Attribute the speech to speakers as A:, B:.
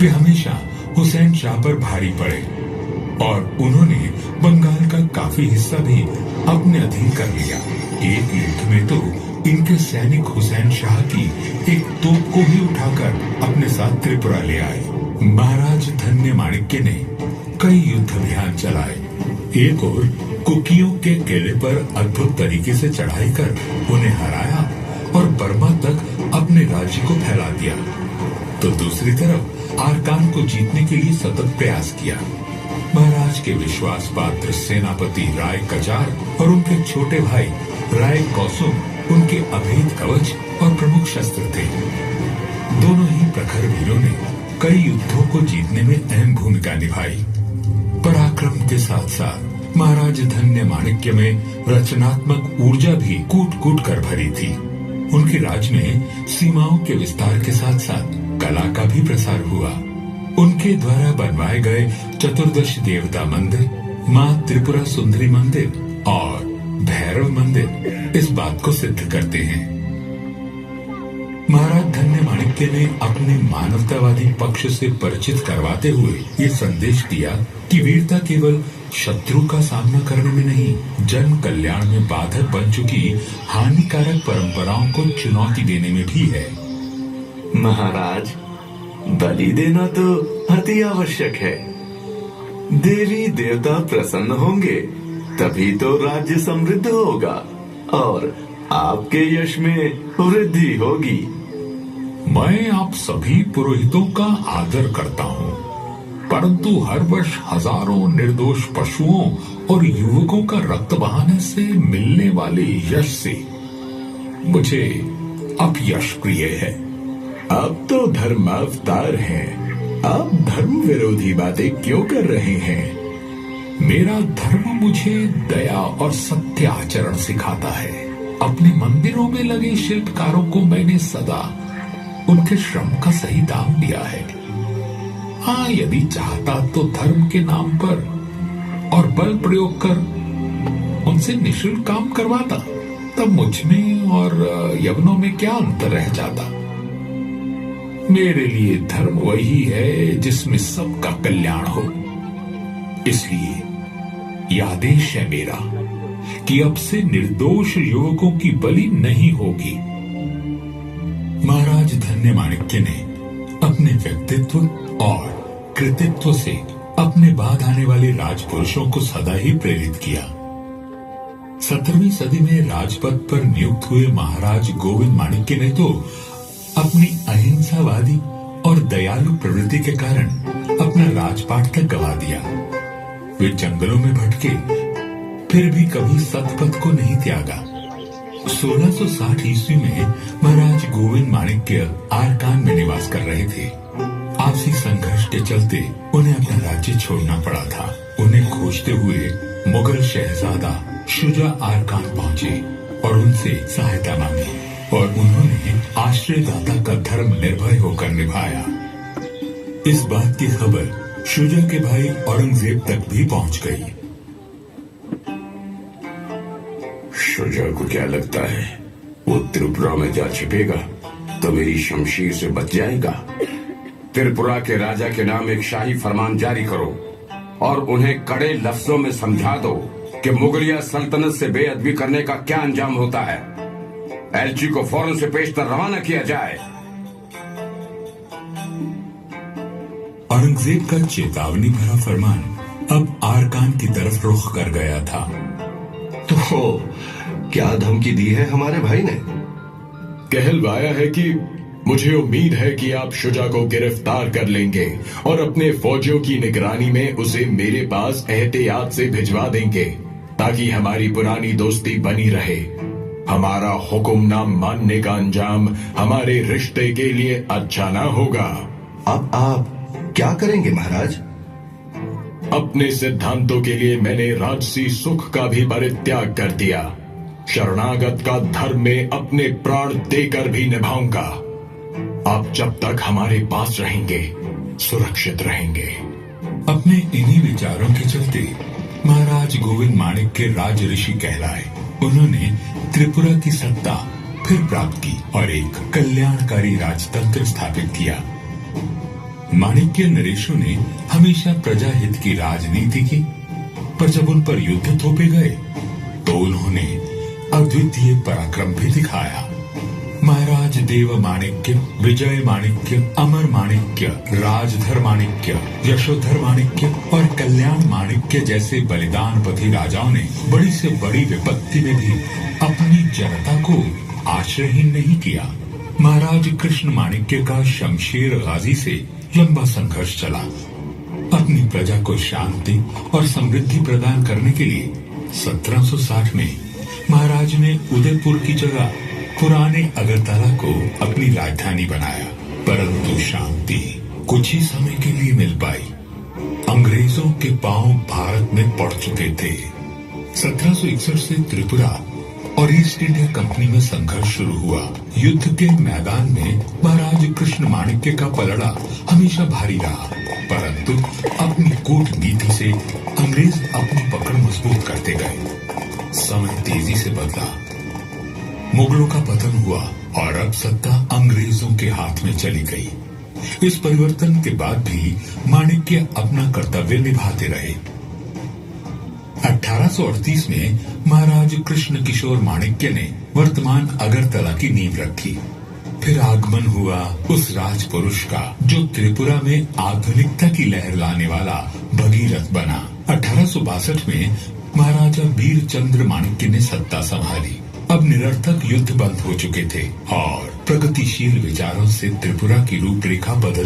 A: वे हमेशा हुसैन शाह पर भारी पड़े और उन्होंने बंगाल का काफी हिस्सा भी अपने अधीन कर लिया। एक युद्ध में तो इनके सैनिक हुसैन शाह की एक तोप को ही उठाकर अपने साथ त्रिपुरा ले आए। महाराज धन्य माणिक्य ने कई युद्ध अभियान चलाए। एक और कुकियों के किले पर अद्भुत तरीके से चढ़ाई कर उन्हें हराया और बर्मा तक अपने राज्य को फैला दिया, तो दूसरी तरफ आरकान को जीतने के लिए सतत प्रयास किया। महाराज के विश्वास पात्र सेनापति राय कचार और उनके छोटे भाई राय कौसुम उनके अभेद कवच और प्रमुख शस्त्र थे। दोनों ही प्रखर वीरों ने कई युद्धों को जीतने में अहम भूमिका निभाई। पराक्रम के साथ साथ महाराज धन्य माणिक्य में रचनात्मक ऊर्जा भी कूट कूट कर भरी थी। उनके राज में सीमाओं के विस्तार के साथ साथ कला का भी प्रसार हुआ। उनके द्वारा बनवाए गए चतुर्दश देवता मंदिर, माँ त्रिपुरा सुंदरी मंदिर और भैरव मंदिर इस बात को सिद्ध करते हैं। महाराज धन्य माणिक्य ने अपने मानवतावादी पक्ष से परिचित करवाते हुए ये संदेश दिया कि वीरता केवल शत्रु का सामना करने में नहीं, जन कल्याण में बाधक बन चुकी हानिकारक परंपराओं को चुनौती देने में भी है।
B: महाराज, बलि देना तो अति आवश्यक है। देवी देवता प्रसन्न होंगे तभी तो राज्य समृद्ध होगा और आपके यश में वृद्धि होगी।
A: मैं आप सभी पुरोहितों का आदर करता हूँ, परंतु हर वर्ष हजारों निर्दोष पशुओं और युवकों का रक्त बहाने से मिलने वाले यश से मुझे अपयश प्रिय है।
C: आप तो धर्मावतार हैं, आप धर्म विरोधी बातें क्यों कर रहे हैं?
A: मेरा धर्म मुझे दया और सत्य आचरण सिखाता है। अपने मंदिरों में लगे शिल्पकारों को मैंने सदा उनके श्रम का सही दाम दिया है। हाँ, यदि चाहता तो धर्म के नाम पर और बल प्रयोग कर उनसे निःशुल्क काम करवाता, तब मुझ में और यवनों में क्या अंतर रह जाता। मेरे लिए धर्म वही है जिसमें सबका कल्याण हो। इसलिए यह आदेश है मेरा कि अब से निर्दोष युवकों की बलि नहीं होगी। महाराज धन्य माणिक्य ने अपने व्यक्तित्व और कृतित्व से अपने बाद आने वाले राजपुरुषों को सदा ही प्रेरित किया। 17वीं सदी में राजपद पर नियुक्त हुए महाराज गोविंद माणिक्य ने तो अपनी अहिंसावादी और दयालु प्रवृत्ति के कारण अपना राजपाट तक गवा दिया। वे जंगलों में भटके, फिर भी कभी सतपथ को नहीं त्यागा। 1660 ईस्वी में महाराज गोविंद माणिक्य आरकान में निवास कर रहे थे। आपसी संघर्ष के चलते उन्हें अपना राज्य छोड़ना पड़ा था। उन्हें खोजते हुए मुगल शहजादा शुजा आरकान पहुंचे और उनसे सहायता मांगी और उन्होंने आश्रयदाता का धर्म निर्भय होकर निभाया। इस बात की खबर शुजा के भाई औरंगजेब तक भी पहुंच गई।
D: शुजा को क्या लगता है वो त्रिपुरा में जा छिपेगा तो मेरी शमशीर से बच जाएगा? त्रिपुरा के राजा के नाम एक शाही फरमान जारी करो और उन्हें कड़े लफ्जों में समझा दो कि मुगलिया सल्तनत से बेअदबी करने का क्या अंजाम होता है। एलची को फौरन से पेशतर रवाना किया जाए।
A: औरंगजेब का चेतावनी भरा फरमान अब आरकान की तरफ रुख कर गया था।
E: तो क्या धमकी दी है हमारे भाई ने?
C: कहलवाया है कि मुझे उम्मीद है कि आप शुजा को गिरफ्तार कर लेंगे और अपने फौजियों की निगरानी में उसे मेरे पास एहतियात से भिजवा देंगे ताकि हमारी पुरानी दोस्ती बनी रहे। हमारा हुक्म ना मानने का अंजाम हमारे रिश्ते के लिए अच्छा ना होगा।
E: अब आप क्या करेंगे महाराज?
C: अपने सिद्धांतों के लिए मैंने राजसी सुख का भी परित्याग कर दिया। शरणागत का धर्म में अपने प्राण देकर भी निभाऊंगा। आप जब तक हमारे पास रहेंगे सुरक्षित रहेंगे।
A: अपने इन्हीं विचारों के चलते महाराज गोविंद माणिक्य राज ऋषि कहलाए। उन्होंने त्रिपुरा की सत्ता फिर प्राप्त की और एक कल्याणकारी राजतंत्र स्थापित किया। माणिक्य नरेशों ने हमेशा प्रजा हित की राजनीति की, पर जब उन पर युद्ध थोपे गए तो उन्होंने अद्वितीय पराक्रम भी दिखाया। महाराज देव माणिक्य, विजय माणिक्य, अमर माणिक्य, राजधर माणिक्य, यशोधर माणिक्य और कल्याण माणिक्य जैसे बलिदानपति राजाओं ने बड़ी से बड़ी विपत्ति में भी अपनी जनता को आश्रयहीन नहीं किया। महाराज कृष्ण माणिक्य का शमशेर गाजी से लंबा संघर्ष चला। अपनी प्रजा को शांति और समृद्धि प्रदान करने के लिए 1760 में महाराज ने उदयपुर की जगह पुराने अगरतला को अपनी राजधानी बनाया, परंतु शांति कुछ ही समय के लिए मिल पाई। अंग्रेजों के पांव भारत में पड़ चुके थे। 1761 से त्रिपुरा और ईस्ट इंडिया कंपनी में संघर्ष शुरू हुआ। युद्ध के मैदान में महाराज कृष्ण माणिक्य का पलड़ा हमेशा भारी रहा, परंतु अपनी कूटनीति से अंग्रेज अपनी पकड़ मजबूत करते गए। समय तेजी से बदला, मुगलों का पतन हुआ और अब सत्ता अंग्रेजों के हाथ में चली गई। इस परिवर्तन के बाद भी माणिक्य अपना कर्तव्य निभाते रहे। 1838 में महाराज कृष्ण किशोर माणिक्य ने वर्तमान अगरतला की नींव रखी। फिर आगमन हुआ उस राजपुरुष का जो त्रिपुरा में आधुनिकता की लहर लाने वाला भगीरथ बना। 1862 में महाराजा वीर चंद्र माणिक्य ने सत्ता संभाली। अब निरर्थक युद्ध बंद हो चुके थे और प्रगतिशील विचारों से त्रिपुरा की रूपरेखा बदल